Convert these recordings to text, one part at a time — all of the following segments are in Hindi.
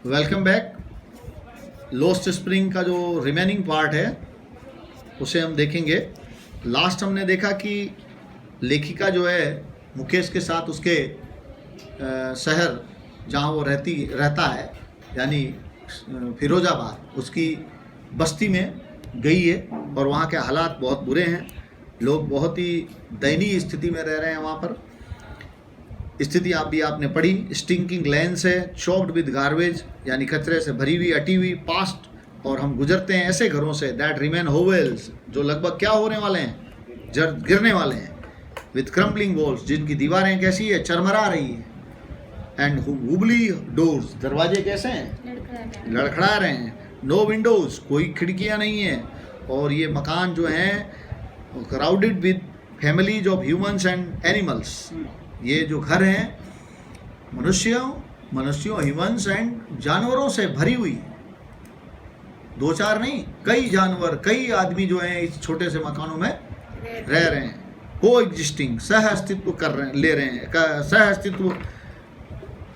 Welcome back. लॉस्ट स्प्रिंग का जो रिमेनिंग पार्ट है उसे हम देखेंगे। लास्ट हमने देखा कि लेखिका जो है मुकेश के साथ उसके शहर जहाँ वो रहता है यानी फिरोजाबाद, उसकी बस्ती में गई है और वहाँ के हालात बहुत बुरे हैं। लोग बहुत ही दयनीय स्थिति में रह रहे हैं। वहाँ पर स्थिति आपने पढ़ी। स्टिंकिंग लैंड्स है, चॉप्ड विद गार्बेज यानी कचरे से भरी हुई, अटी हुई पास्ट, और हम गुजरते हैं ऐसे घरों से दैट रिमेन होवेल्स जो लगभग क्या होने वाले हैं, गिरने वाले हैं, विद क्रम्बलिंग वॉल्स जिनकी दीवारें कैसी है, चरमरा रही है, एंड हुबली डोर्स दरवाजे कैसे हैं, लड़खड़ा रहे हैं, नो विंडोज कोई खिड़कियां नहीं है, और ये मकान जो हैं crowded with families of humans and animals. ये जो घर हैं मनुष्यों ह्यूमंस एंड जानवरों से भरी हुई, दो चार नहीं कई जानवर, कई आदमी जो हैं इस छोटे से मकानों में रह रहे हैं, को एग्जिस्टिंग सह अस्तित्व कर रहे हैं, ले रहे हैं, सह अस्तित्व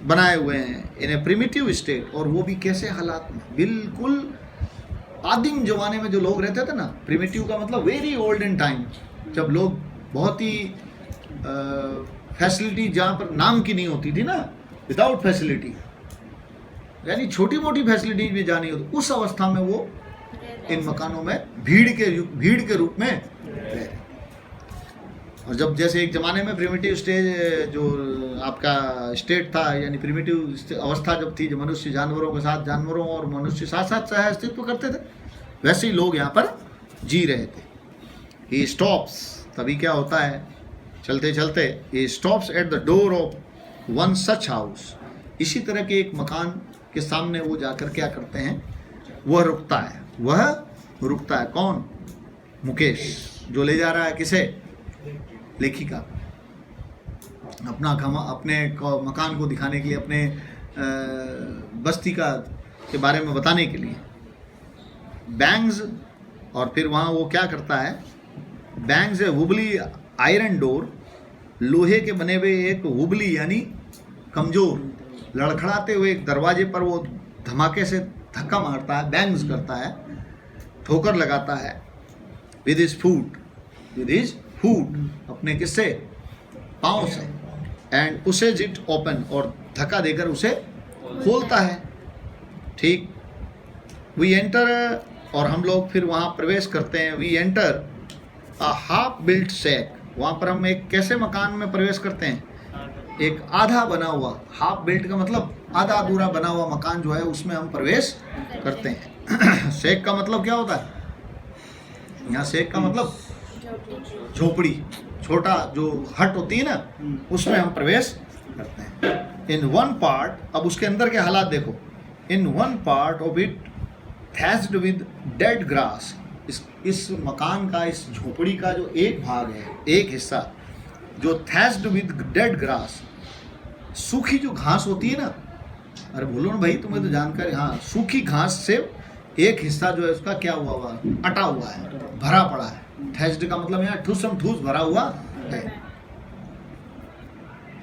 बनाए हुए हैं इन ए प्रिमिटिव स्टेट। और वो भी कैसे हालात में, बिल्कुल आदिम जमाने में जो लोग रहते थे ना, प्रिमिटिव का मतलब वेरी ओल्ड इन टाइम, जब लोग बहुत ही फैसिलिटी जहाँ पर नाम की नहीं होती थी ना, विदाउट फैसिलिटी यानी छोटी मोटी फैसिलिटीज भी जानी होती, उस अवस्था में वो इन मकानों में भीड़ के रूप में रहे। और जब जैसे एक ज़माने में प्रिमिटिव स्टेज जो आपका स्टेट था यानी प्रिमिटिव अवस्था जब थी, जो मनुष्य जानवरों के साथ, जानवरों और मनुष्य साथ साथ सह अस्तित्व करते थे, वैसे ही लोग यहाँ पर जी रहे थे। ही स्टॉप्स, तभी क्या होता है, चलते चलते he stops at the door of one such house. इसी तरह के एक मकान के सामने वो जाकर क्या करते हैं, वह रुकता है। कौन? मुकेश, जो ले जा रहा है किसे, लेखिका, अपने मकान को दिखाने के लिए, अपने बस्ती के बारे में बताने के लिए। बैंग्स, और फिर वहाँ वो क्या करता है, बैंग्स है वुबली आयरन डोर, लोहे के बने हुए एक वुबली यानी कमजोर, लड़खड़ाते हुए एक दरवाजे पर वो धमाके से धक्का मारता है, बैंग्स करता है, ठोकर लगाता है, विद हिज फूट अपने किससे, पाँव से, एंड उसे जिट ओपन, और धक्का देकर उसे खोलता है। ठीक, वी एंटर, और हम लोग फिर वहाँ प्रवेश करते हैं। We enter a half built shack, वहाँ पर हम एक कैसे मकान में प्रवेश करते हैं, एक आधा बना हुआ, हाफ बिल्ट का मतलब आधा अधूरा बना हुआ मकान जो है उसमें हम प्रवेश करते हैं। शेक का मतलब क्या होता है, यहाँ शेक का मतलब झोपड़ी, छोटा जो हट होती है ना, उसमें हम प्रवेश करते हैं। इन वन पार्ट, अब उसके अंदर के हालात देखो, in one part of it thatched with dead grass, इस मकान का, इस झोपड़ी का जो एक भाग है, एक हिस्सा जो थैच्ड विद डेड ग्रास, सूखी जो घास होती है ना, अरे बोलो ना भाई, तुम्हें तो जानकारी, हाँ, सूखी घास से एक हिस्सा जो है उसका क्या हुआ, अटा हुआ है, भरा पड़ा है। थैच्ड का मतलब यहाँ ठूस भरा हुआ है।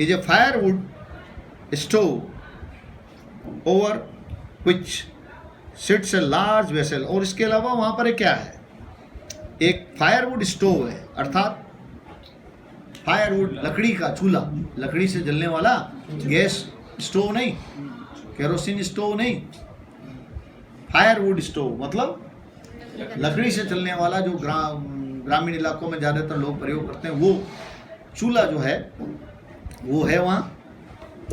Is a firewood stove over which sits a large vessel, और इसके अलावा वहाँ पर क्या है, एक फायरवुड स्टोव है, अर्थात फायरवुड लकड़ी का चूल्हा, लकड़ी से जलने वाला गैस स्टोव नहीं, केरोसिन स्टोव नहीं, फायरवुड स्टोव मतलब लकड़ी से चलने वाला, जो ग्रामीण इलाकों में ज़्यादातर लोग प्रयोग करते हैं, वो चूल्हा जो है वो है वहाँ।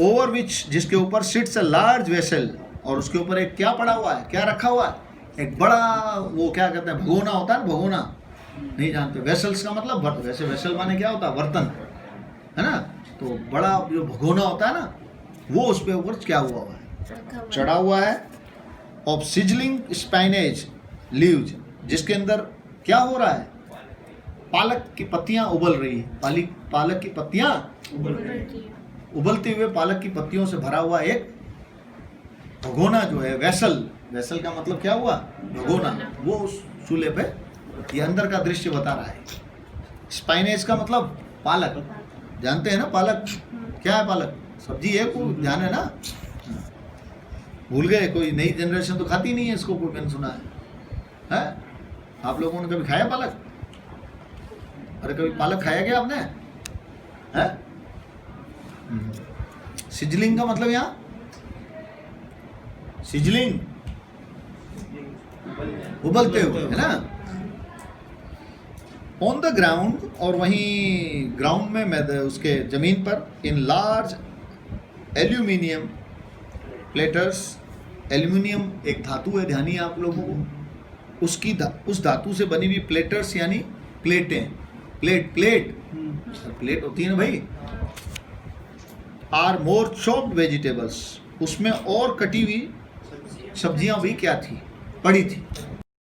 ओवर विच, जिसके ऊपर सिट्स अ लार्ज वेसल, और उसके ऊपर एक क्या पड़ा हुआ है, क्या रखा हुआ है, एक बड़ा, वो क्या कहते हैं, भगोना होता है ना, भगोना नहीं जानते, वेसल्स का मतलब, वैसे वेसल माने क्या होता है, बर्तन है ना, तो बड़ा जो भगोना होता है ना, वो उस पे ऊपर क्या हुआ है, चढ़ा हुआ है। ऑफ सिजलिंग स्पाइनेज लीव्स, जिसके अंदर क्या हो रहा है, पालक की पत्तियां उबल रही है, पालक की पत्तियां उबलते हुए पालक की पत्तियों से भरा हुआ एक भगोना जो है, वेसल का मतलब क्या हुआ, भगोना, वो उस चूल्हे पे, ये अंदर का दृश्य बता रहा है। स्पाइनेज का मतलब पालक, जानते हैं ना पालक क्या है, पालक सब्जी है, को ध्यान है ना, भूल गए? कोई नई जनरेशन तो खाती नहीं है इसको, कोई मैंने सुना है? आप लोगों ने कभी खाया पालक? अरे कभी पालक खाया क्या आपने? है? सिजलिंग का मतलब यहाँ सिजलिंग उबलते हुए, है ना? ऑन द ग्राउंड, और वहीं ग्राउंड में उसके जमीन पर, in large aluminium platters. Aluminium एक धातु है, ध्यान ही आप लोगों को, उस धातु से बनी हुई प्लेटर्स यानी प्लेटें, प्लेट होती है ना भाई। आर मोर चॉप्ड वेजिटेबल्स, उसमें और कटी हुई सब्जियां भी क्या थी? पड़ी थी।